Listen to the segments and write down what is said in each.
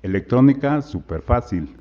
Electrónica súper fácil.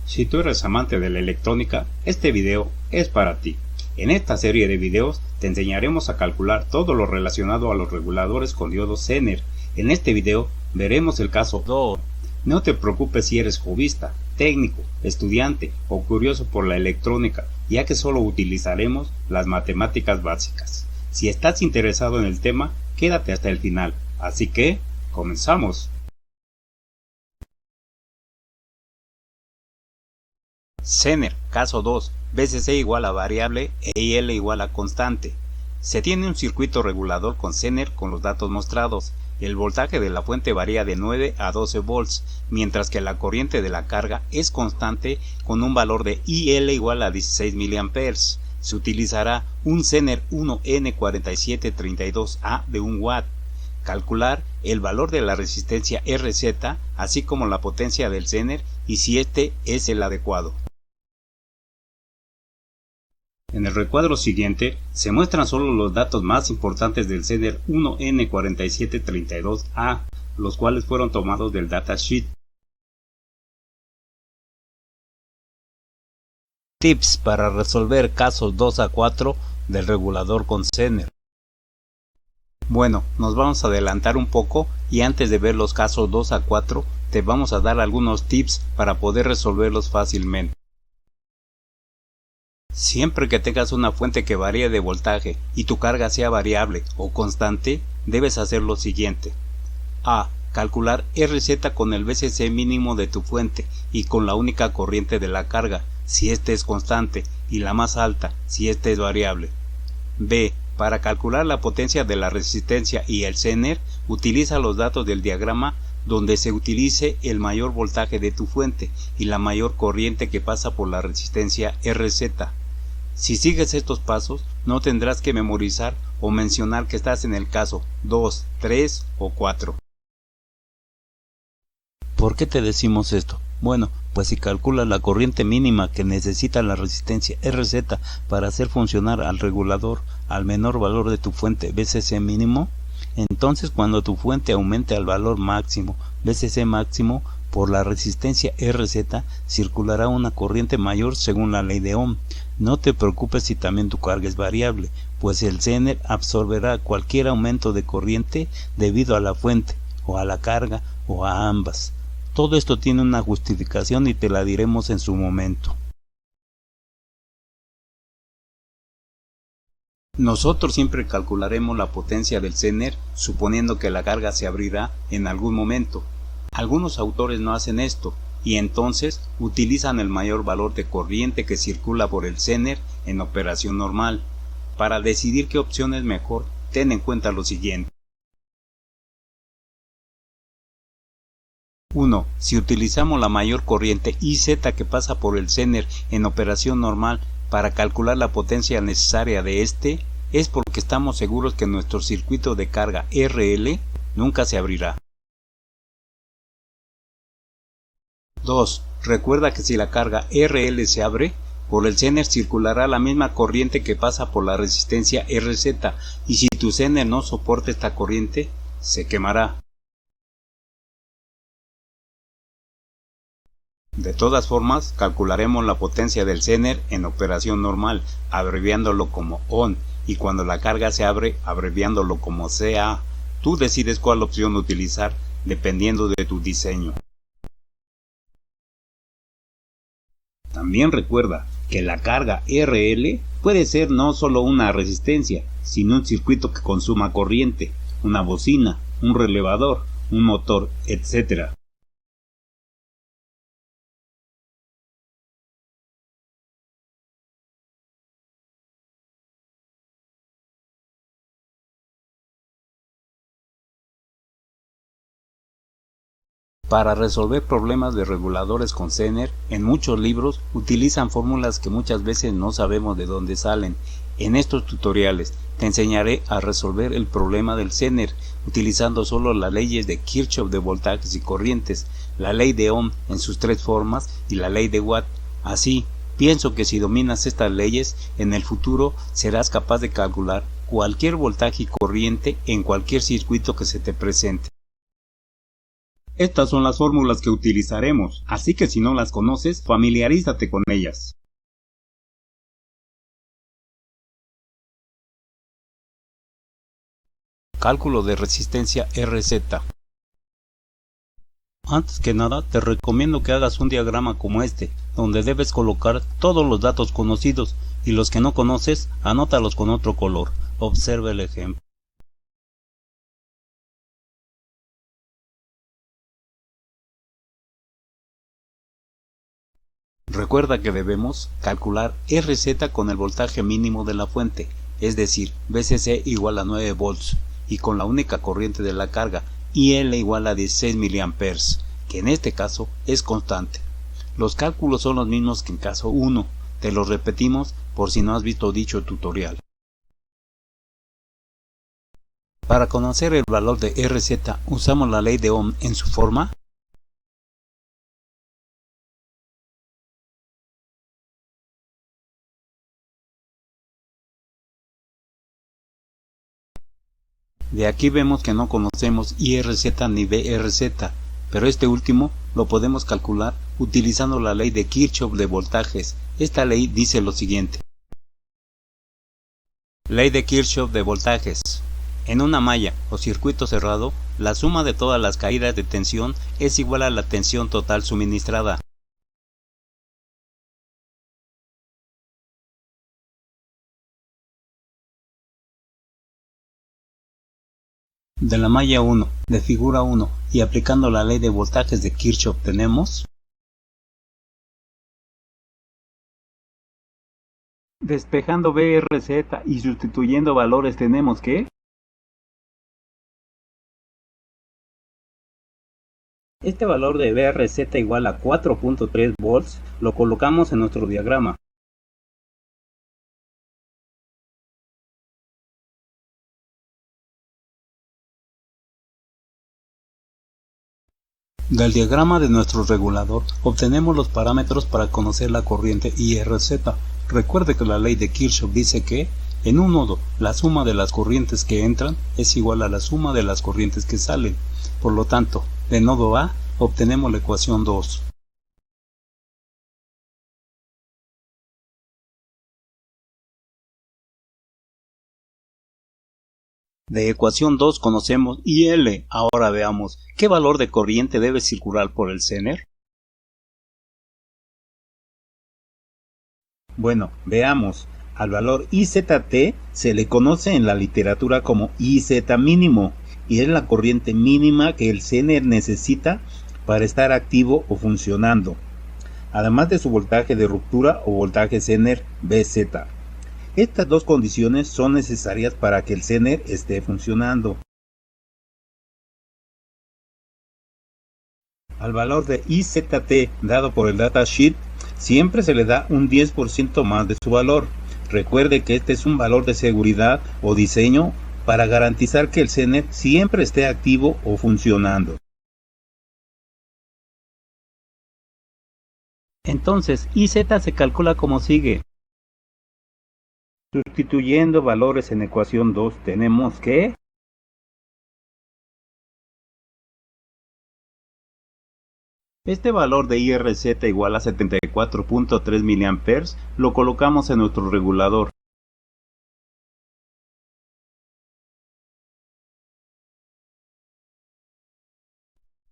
Si tú eres amante de la electrónica, este video es para ti. En esta serie de videos te enseñaremos a calcular todo lo relacionado a los reguladores con diodos Zener. En este video veremos el caso 2. No te preocupes si eres hobbyista, técnico, estudiante o curioso por la electrónica, ya que solo utilizaremos las matemáticas básicas. Si estás interesado en el tema, quédate hasta el final. Así que, comenzamos. Zener, caso 2, BCC igual a variable e IL igual a constante. Se tiene un circuito regulador con Zener con los datos mostrados. El voltaje de la fuente varía de 9 a 12 volts, mientras que la corriente de la carga es constante con un valor de IL igual a 16 mA. Se utilizará un Zener 1N4732A de 1 watt. Calcular el valor de la resistencia RZ, así como la potencia del Zener y si este es el adecuado. En el recuadro siguiente se muestran solo los datos más importantes del Zener 1N4732A, los cuales fueron tomados del datasheet. Tips para resolver casos 2 a 4 del regulador con Zener. Bueno, nos vamos a adelantar un poco y antes de ver los casos 2 a 4 te vamos a dar algunos tips para poder resolverlos fácilmente. Siempre que tengas una fuente que varíe de voltaje y tu carga sea variable o constante, debes hacer lo siguiente. A. Calcular RZ con el VCC mínimo de tu fuente y con la única corriente de la carga, si este es constante, y la más alta, si este es variable. B. Para calcular la potencia de la resistencia y el Zener, utiliza los datos del diagrama donde se utilice el mayor voltaje de tu fuente y la mayor corriente que pasa por la resistencia RZ. Si sigues estos pasos, no tendrás que memorizar o mencionar que estás en el caso 2, 3 o 4. ¿Por qué te decimos esto? Bueno, pues si calculas la corriente mínima que necesita la resistencia RZ para hacer funcionar al regulador al menor valor de tu fuente VCC mínimo, entonces cuando tu fuente aumente al valor máximo VCC máximo por la resistencia RZ, circulará una corriente mayor según la ley de Ohm. No te preocupes si también tu carga es variable, pues el Zener absorberá cualquier aumento de corriente debido a la fuente, o a la carga, o a ambas. Todo esto tiene una justificación y te la diremos en su momento. Nosotros siempre calcularemos la potencia del Zener suponiendo que la carga se abrirá en algún momento. Algunos autores no hacen esto y entonces utilizan el mayor valor de corriente que circula por el Zener en operación normal. Para decidir qué opción es mejor, ten en cuenta lo siguiente. 1. Si utilizamos la mayor corriente IZ que pasa por el Zener en operación normal para calcular la potencia necesaria de este, es porque estamos seguros que nuestro circuito de carga RL nunca se abrirá. 2. Recuerda que si la carga RL se abre, por el Zener circulará la misma corriente que pasa por la resistencia RZ, y si tu Zener no soporta esta corriente, se quemará. De todas formas, calcularemos la potencia del Zener en operación normal, abreviándolo como ON, y cuando la carga se abre, abreviándolo como CA. Tú decides cuál opción utilizar, dependiendo de tu diseño. También recuerda que la carga RL puede ser no solo una resistencia, sino un circuito que consuma corriente, una bocina, un relevador, un motor, etc. Para resolver problemas de reguladores con Zener, en muchos libros utilizan fórmulas que muchas veces no sabemos de dónde salen. En estos tutoriales te enseñaré a resolver el problema del Zener utilizando solo las leyes de Kirchhoff de voltajes y corrientes, la ley de Ohm en sus tres formas y la ley de Watt. Así, pienso que si dominas estas leyes, en el futuro serás capaz de calcular cualquier voltaje y corriente en cualquier circuito que se te presente. Estas son las fórmulas que utilizaremos, así que si no las conoces, familiarízate con ellas. Cálculo de resistencia RZ. Antes que nada, te recomiendo que hagas un diagrama como este, donde debes colocar todos los datos conocidos y los que no conoces, anótalos con otro color. Observa el ejemplo. Recuerda que debemos calcular RZ con el voltaje mínimo de la fuente, es decir, VCC igual a 9 volts, y con la única corriente de la carga, IL igual a 16 mA, que en este caso es constante. Los cálculos son los mismos que en caso 1, te los repetimos por si no has visto dicho tutorial. Para conocer el valor de RZ usamos la ley de Ohm en su forma. De aquí vemos que no conocemos IRZ ni BRZ, pero este último lo podemos calcular utilizando la ley de Kirchhoff de voltajes. Esta ley dice lo siguiente. Ley de Kirchhoff de voltajes. En una malla o circuito cerrado, la suma de todas las caídas de tensión es igual a la tensión total suministrada. De la malla 1 de figura 1 y aplicando la ley de voltajes de Kirchhoff tenemos despejando BRZ y sustituyendo valores tenemos que este valor de BRZ igual a 4.3 volts lo colocamos en nuestro diagrama. Del diagrama de nuestro regulador obtenemos los parámetros para conocer la corriente IRZ. Recuerde que la ley de Kirchhoff dice que en un nodo la suma de las corrientes que entran es igual a la suma de las corrientes que salen. Por lo tanto, de nodo A obtenemos la ecuación 2. De ecuación 2 conocemos IL. Ahora veamos, ¿qué valor de corriente debe circular por el Zener? Bueno, veamos. Al valor IZT se le conoce en la literatura como IZ mínimo, y es la corriente mínima que el Zener necesita para estar activo o funcionando, además de su voltaje de ruptura o voltaje Zener VZ. Estas dos condiciones son necesarias para que el Zener esté funcionando. Al valor de IZT dado por el datasheet, siempre se le da un 10% más de su valor. Recuerde que este es un valor de seguridad o diseño para garantizar que el Zener siempre esté activo o funcionando. Entonces, IZ se calcula como sigue. Sustituyendo valores en ecuación 2 tenemos que este valor de IRZ igual a 74.3 mA lo colocamos en nuestro regulador.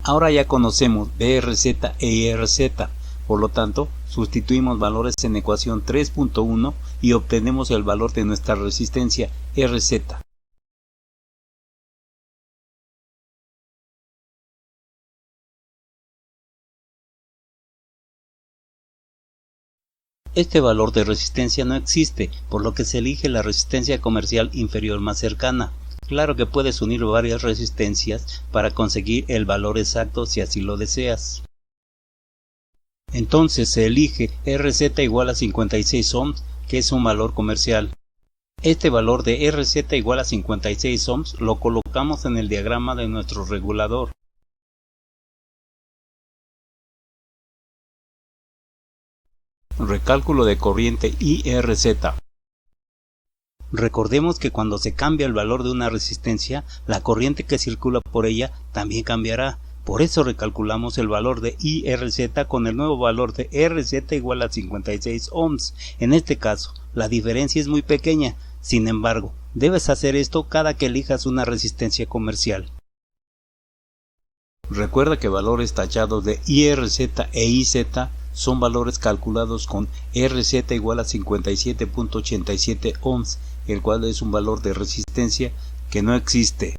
Ahora ya conocemos BRZ e IRZ. Por lo tanto, sustituimos valores en ecuación 3.1 y obtenemos el valor de nuestra resistencia RZ. Este valor de resistencia no existe, por lo que se elige la resistencia comercial inferior más cercana. Claro que puedes unir varias resistencias para conseguir el valor exacto si así lo deseas. Entonces se elige RZ igual a 56 ohms, que es un valor comercial. Este valor de RZ igual a 56 ohms lo colocamos en el diagrama de nuestro regulador. Recálculo de corriente IRZ. Recordemos que cuando se cambia el valor de una resistencia, la corriente que circula por ella también cambiará. Por eso recalculamos el valor de IRZ con el nuevo valor de RZ igual a 56 ohms. En este caso, la diferencia es muy pequeña. Sin embargo, debes hacer esto cada que elijas una resistencia comercial. Recuerda que valores tachados de IRZ e IZ son valores calculados con RZ igual a 57.87 ohms, el cual es un valor de resistencia que no existe.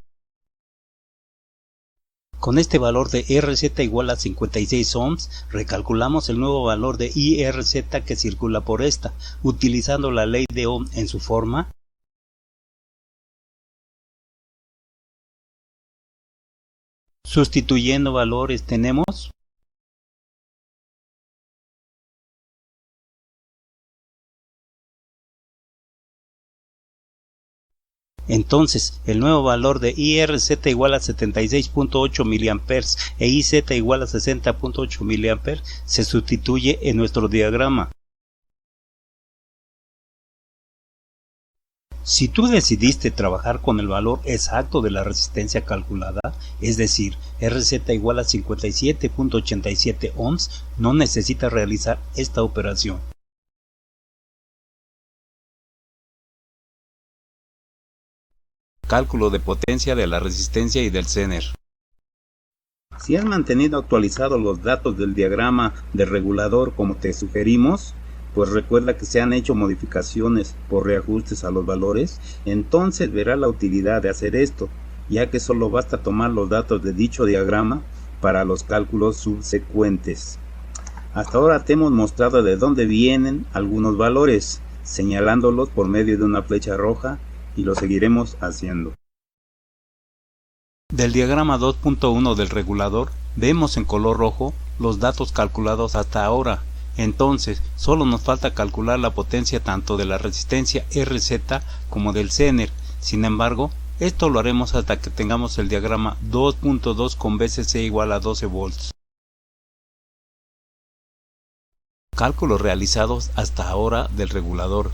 Con este valor de RZ igual a 56 ohms, recalculamos el nuevo valor de IRZ que circula por esta, utilizando la ley de Ohm en su forma. Sustituyendo valores tenemos entonces el nuevo valor de IRZ igual a 76.8 mA e IZ igual a 60.8 mA se sustituye en nuestro diagrama. Si tú decidiste trabajar con el valor exacto de la resistencia calculada, es decir, RZ igual a 57.87 ohms, no necesitas realizar esta operación. Cálculo de potencia de la resistencia y del Zener. Si has mantenido actualizados los datos del diagrama de regulador como te sugerimos, pues recuerda que se han hecho modificaciones por reajustes a los valores, entonces verás la utilidad de hacer esto, ya que solo basta tomar los datos de dicho diagrama para los cálculos subsecuentes. Hasta ahora te hemos mostrado de dónde vienen algunos valores, señalándolos por medio de una flecha roja, y lo seguiremos haciendo. Del diagrama 2.1 del regulador vemos en color rojo los datos calculados hasta ahora. Entonces solo nos falta calcular la potencia tanto de la resistencia RZ como del Zener. Sin embargo, esto lo haremos hasta que tengamos el diagrama 2.2 con VCC igual a 12 volts. Cálculos realizados hasta ahora del regulador.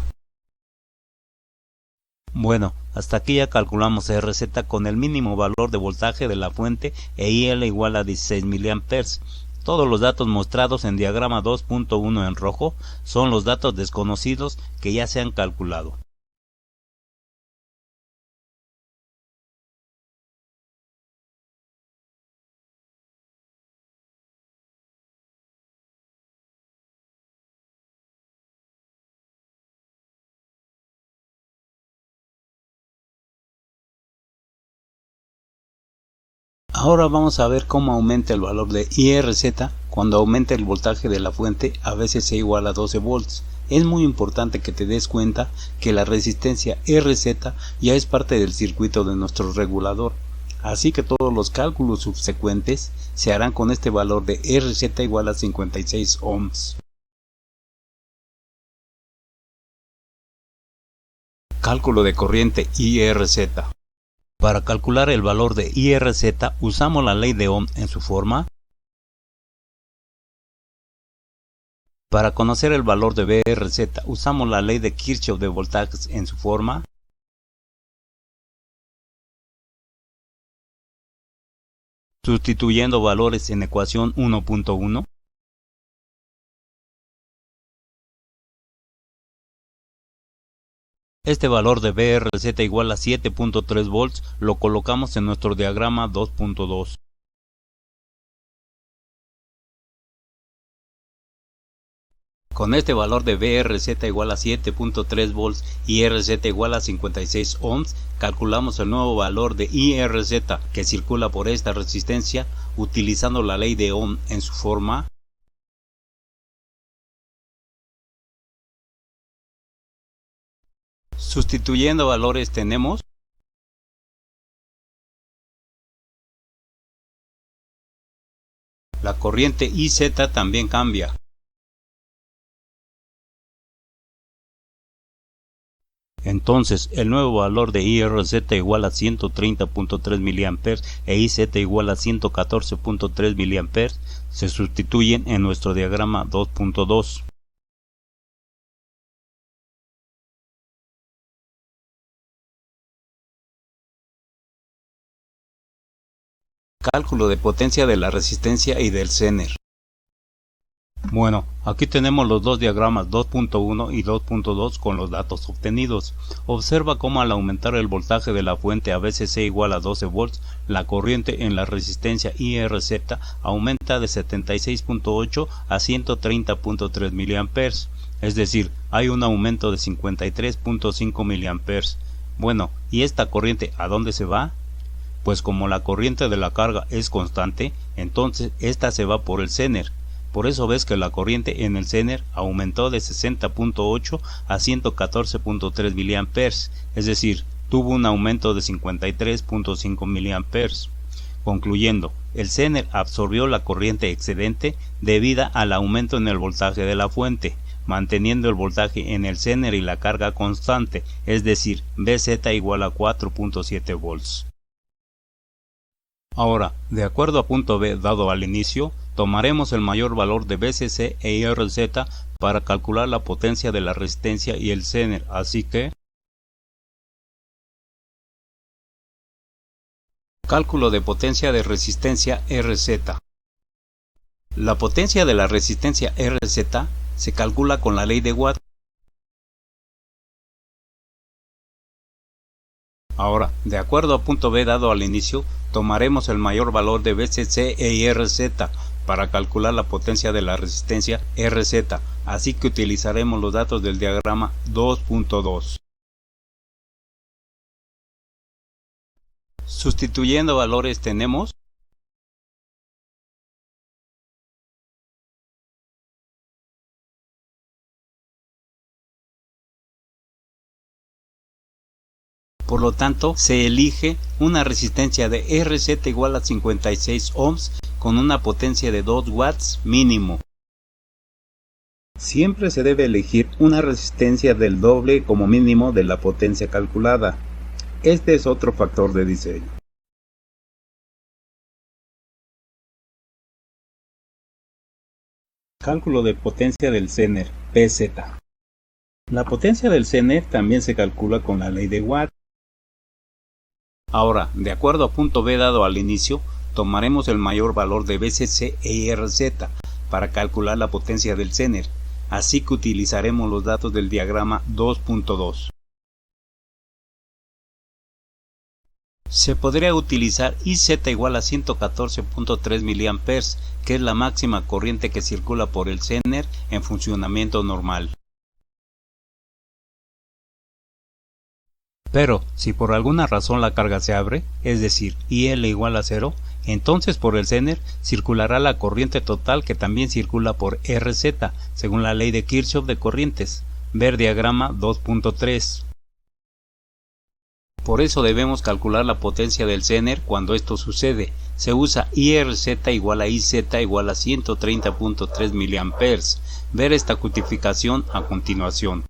Bueno, hasta aquí ya calculamos RZ con el mínimo valor de voltaje de la fuente e IL igual a 16 mA. Todos los datos mostrados en diagrama 2.1 en rojo son los datos desconocidos que ya se han calculado. Ahora vamos a ver cómo aumenta el valor de IRZ cuando aumenta el voltaje de la fuente a VCC igual a 12 volts. Es muy importante que te des cuenta que la resistencia RZ ya es parte del circuito de nuestro regulador, así que todos los cálculos subsecuentes se harán con este valor de RZ igual a 56 ohms. Cálculo de corriente IRZ. Para calcular el valor de IRZ usamos la ley de Ohm en su forma. Para conocer el valor de BRZ usamos la ley de Kirchhoff de voltajes en su forma. Sustituyendo valores en ecuación 1.1. Este valor de BRZ igual a 7.3 volts lo colocamos en nuestro diagrama 2.2. Con este valor de BRZ igual a 7.3 volts y RZ igual a 56 ohms, calculamos el nuevo valor de IRZ que circula por esta resistencia utilizando la ley de Ohm en su forma. Sustituyendo valores tenemos la corriente IZ también cambia. Entonces, el nuevo valor de IRZ igual a 130.3 mA e IZ igual a 114.3 mA se sustituyen en nuestro diagrama 2.2. Cálculo de potencia de la resistencia y del Zener. Bueno, aquí tenemos los dos diagramas 2.1 y 2.2 con los datos obtenidos. Observa cómo al aumentar el voltaje de la fuente a VCC igual a 12 volts, la corriente en la resistencia IRZ aumenta de 76.8 a 130.3 mA, es decir, hay un aumento de 53.5 mA. Bueno, ¿y esta corriente a dónde se va? Pues como la corriente de la carga es constante, entonces esta se va por el Zener. Por eso ves que la corriente en el Zener aumentó de 60.8 a 114.3 mA, es decir, tuvo un aumento de 53.5 mA. Concluyendo, el Zener absorbió la corriente excedente debido al aumento en el voltaje de la fuente, manteniendo el voltaje en el Zener y la carga constante, es decir, VZ igual a 4.7 volts. Ahora, de acuerdo a punto B dado al inicio, tomaremos el mayor valor de VCC e IRZ para calcular la potencia de la resistencia y el Zener, así que cálculo de potencia de resistencia RZ. La potencia de la resistencia RZ se calcula con la ley de Watt. Ahora, de acuerdo a punto B dado al inicio, tomaremos el mayor valor de VCC e IRZ para calcular la potencia de la resistencia RZ, así que utilizaremos los datos del diagrama 2.2. Sustituyendo valores tenemos Por lo tanto, se elige una resistencia de RZ igual a 56 ohms con una potencia de 2 watts mínimo. Siempre se debe elegir una resistencia del doble como mínimo de la potencia calculada. Este es otro factor de diseño. Cálculo de potencia del Zener, PZ. La potencia del Zener también se calcula con la ley de Watt. Ahora, de acuerdo a punto B dado al inicio, tomaremos el mayor valor de VCC e IRZ para calcular la potencia del Zener, así que utilizaremos los datos del diagrama 2.2. Se podría utilizar IZ igual a 114.3 mA, que es la máxima corriente que circula por el Zener en funcionamiento normal. Pero, si por alguna razón la carga se abre, es decir, IL igual a 0, entonces por el Zener circulará la corriente total que también circula por RZ, según la ley de Kirchhoff de corrientes. Ver diagrama 2.3. Por eso debemos calcular la potencia del Zener cuando esto sucede. Se usa IRZ igual a IZ igual a 130.3 mA. Ver esta cuantificación a continuación.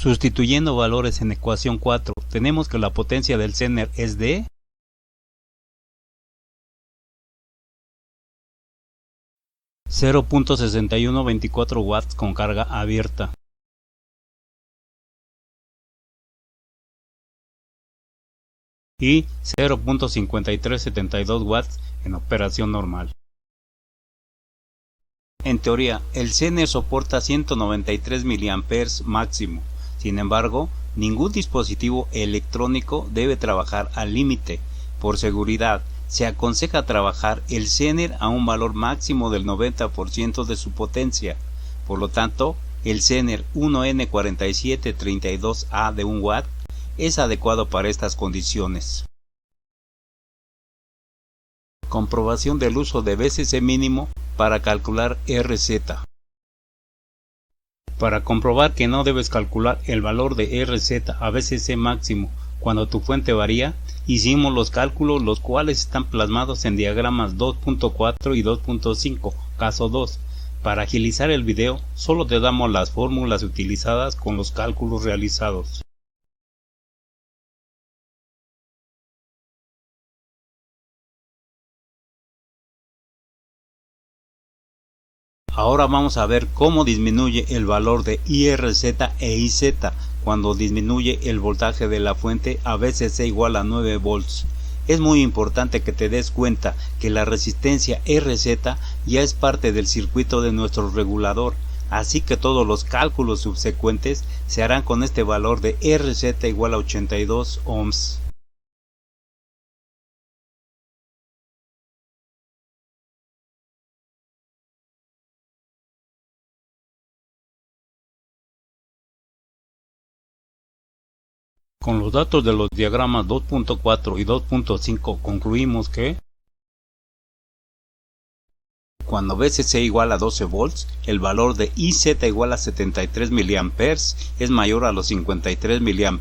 Sustituyendo valores en ecuación 4, tenemos que la potencia del Zener es de 0.6124 watts con carga abierta. Y 0.5372 watts en operación normal. En teoría, el Zener soporta 193 mA máximo. Sin embargo, ningún dispositivo electrónico debe trabajar al límite. Por seguridad, se aconseja trabajar el Zener a un valor máximo del 90% de su potencia. Por lo tanto, el Zener 1N4732A de 1 watt es adecuado para estas condiciones. Comprobación del uso de VCC mínimo para calcular RZ. Para comprobar que no debes calcular el valor de RZ a VCC máximo cuando tu fuente varía, hicimos los cálculos los cuales están plasmados en diagramas 2.4 y 2.5, caso 2. Para agilizar el video, solo te damos las fórmulas utilizadas con los cálculos realizados. Ahora vamos a ver cómo disminuye el valor de IRZ e IZ cuando disminuye el voltaje de la fuente a VCC igual a 9 volts. Es muy importante que te des cuenta que la resistencia RZ ya es parte del circuito de nuestro regulador, así que todos los cálculos subsecuentes se harán con este valor de RZ igual a 82 ohms. Con los datos de los diagramas 2.4 y 2.5 concluimos que cuando VCC igual a 12 volts, el valor de IZ igual a 73 mA es mayor a los 53 mA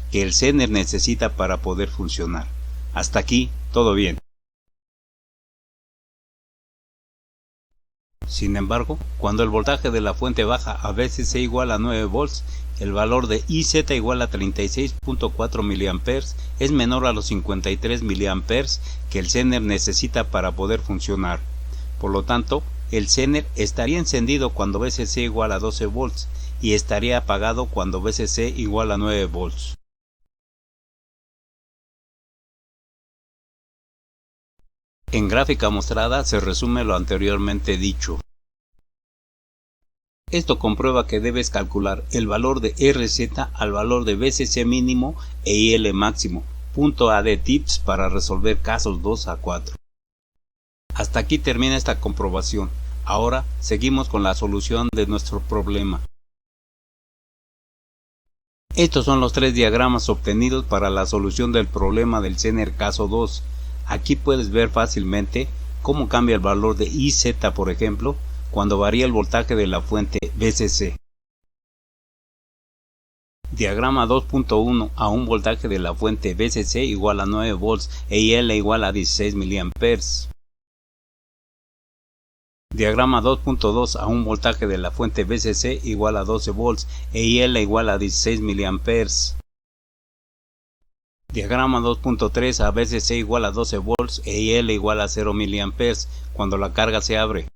que el Zener necesita para poder funcionar. Hasta aquí, todo bien. Sin embargo, cuando el voltaje de la fuente baja a VCC igual a 9 volts, el valor de IZ igual a 36.4 mA es menor a los 53 mA que el Zener necesita para poder funcionar. Por lo tanto, el Zener estaría encendido cuando VCC igual a 12 volts y estaría apagado cuando VCC igual a 9 volts. En gráfica mostrada se resume lo anteriormente dicho. Esto comprueba que debes calcular el valor de RZ al valor de VCC mínimo e IL máximo. Punto A de tips para resolver casos 2 a 4. Hasta aquí termina esta comprobación. Ahora seguimos con la solución de nuestro problema. Estos son los tres diagramas obtenidos para la solución del problema del Zener caso 2. Aquí puedes ver fácilmente cómo cambia el valor de IZ, por ejemplo, cuando varía el voltaje de la fuente VCC. Diagrama 2.1 a un voltaje de la fuente VCC igual a 9 volts e IL igual a 16 mA. Diagrama 2.2 a un voltaje de la fuente VCC igual a 12 volts e IL igual a 16 mA. Diagrama 2.3 a VCC igual a 12 volts e IL igual a 0 mA cuando la carga se abre.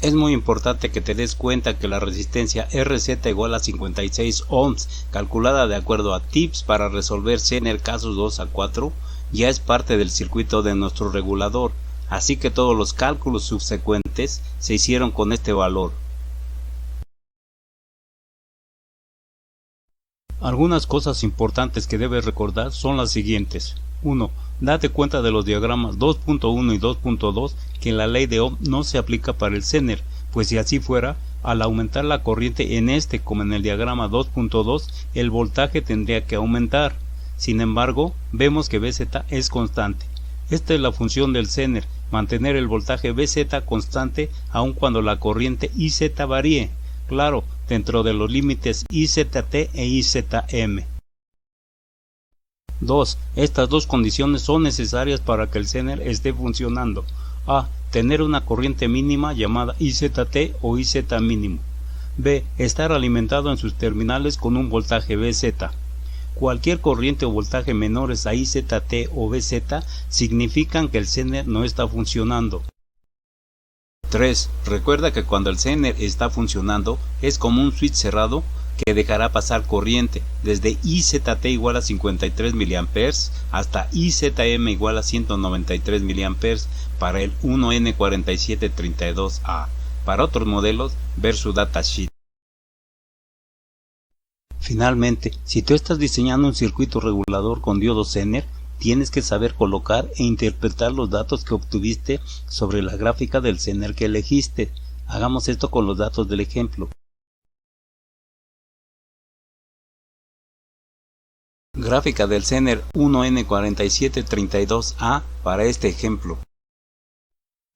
Es muy importante que te des cuenta que la resistencia RZ igual a 56 ohms, calculada de acuerdo a tips para resolver Zener casos 2 a 4, ya es parte del circuito de nuestro regulador, así que todos los cálculos subsecuentes se hicieron con este valor. Algunas cosas importantes que debes recordar son las siguientes. 1. Date cuenta de los diagramas 2.1 y 2.2 que la ley de Ohm no se aplica para el Zener, pues si así fuera, al aumentar la corriente en este como en el diagrama 2.2, el voltaje tendría que aumentar. Sin embargo, vemos que VZ es constante. Esta es la función del Zener, mantener el voltaje VZ constante aun cuando la corriente IZ varíe, claro, dentro de los límites IZT e IZM. 2. Estas dos condiciones son necesarias para que el Zener esté funcionando. A. Tener una corriente mínima llamada IZT o IZ mínimo. B. Estar alimentado en sus terminales con un voltaje VZ. Cualquier corriente o voltaje menores a IZT o VZ significan que el Zener no está funcionando. 3. Recuerda que cuando el Zener está funcionando es como un switch cerrado que dejará pasar corriente desde IZT igual a 53 mA hasta IZM igual a 193 mA para el 1N4732A. Para otros modelos, ver su datasheet. Finalmente, si tú estás diseñando un circuito regulador con diodos Zener, tienes que saber colocar e interpretar los datos que obtuviste sobre la gráfica del Zener que elegiste. Hagamos esto con los datos del ejemplo. Gráfica del Zener 1N4732A para este ejemplo.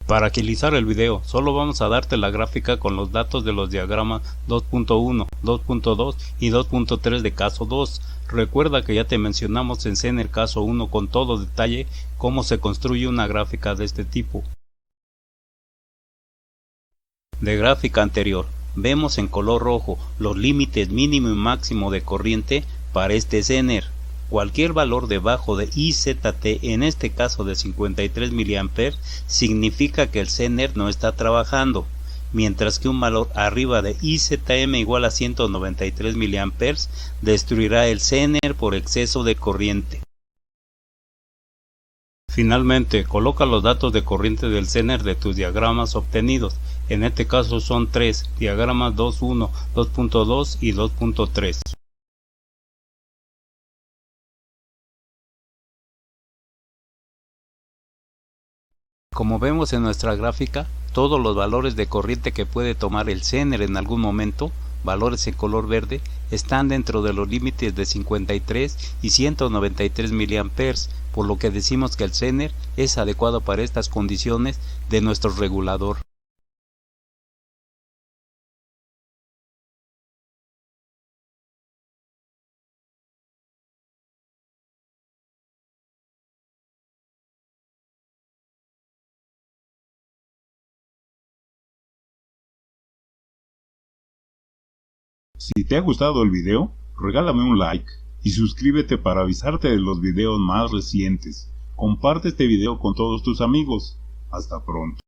Para agilizar el video, solo vamos a darte la gráfica con los datos de los diagramas 2.1, 2.2 y 2.3 de caso 2. Recuerda que ya te mencionamos en Zener caso 1 con todo detalle cómo se construye una gráfica de este tipo. de gráfica anterior, vemos en color rojo los límites mínimo y máximo de corriente para este Zener. Cualquier valor debajo de IZT, en este caso de 53 mA, significa que el Zener no está trabajando, mientras que un valor arriba de IZM igual a 193 mA destruirá el Zener por exceso de corriente. Finalmente, coloca los datos de corriente del Zener de tus diagramas obtenidos. En este caso son 3, diagramas 2.1, 2.2 y 2.3. Como vemos en nuestra gráfica, todos los valores de corriente que puede tomar el Zener en algún momento, valores en color verde, están dentro de los límites de 53 y 193 mA, por lo que decimos que el Zener es adecuado para estas condiciones de nuestro regulador. Si te ha gustado el video, regálame un like y suscríbete para avisarte de los videos más recientes. Comparte este video con todos tus amigos. Hasta pronto.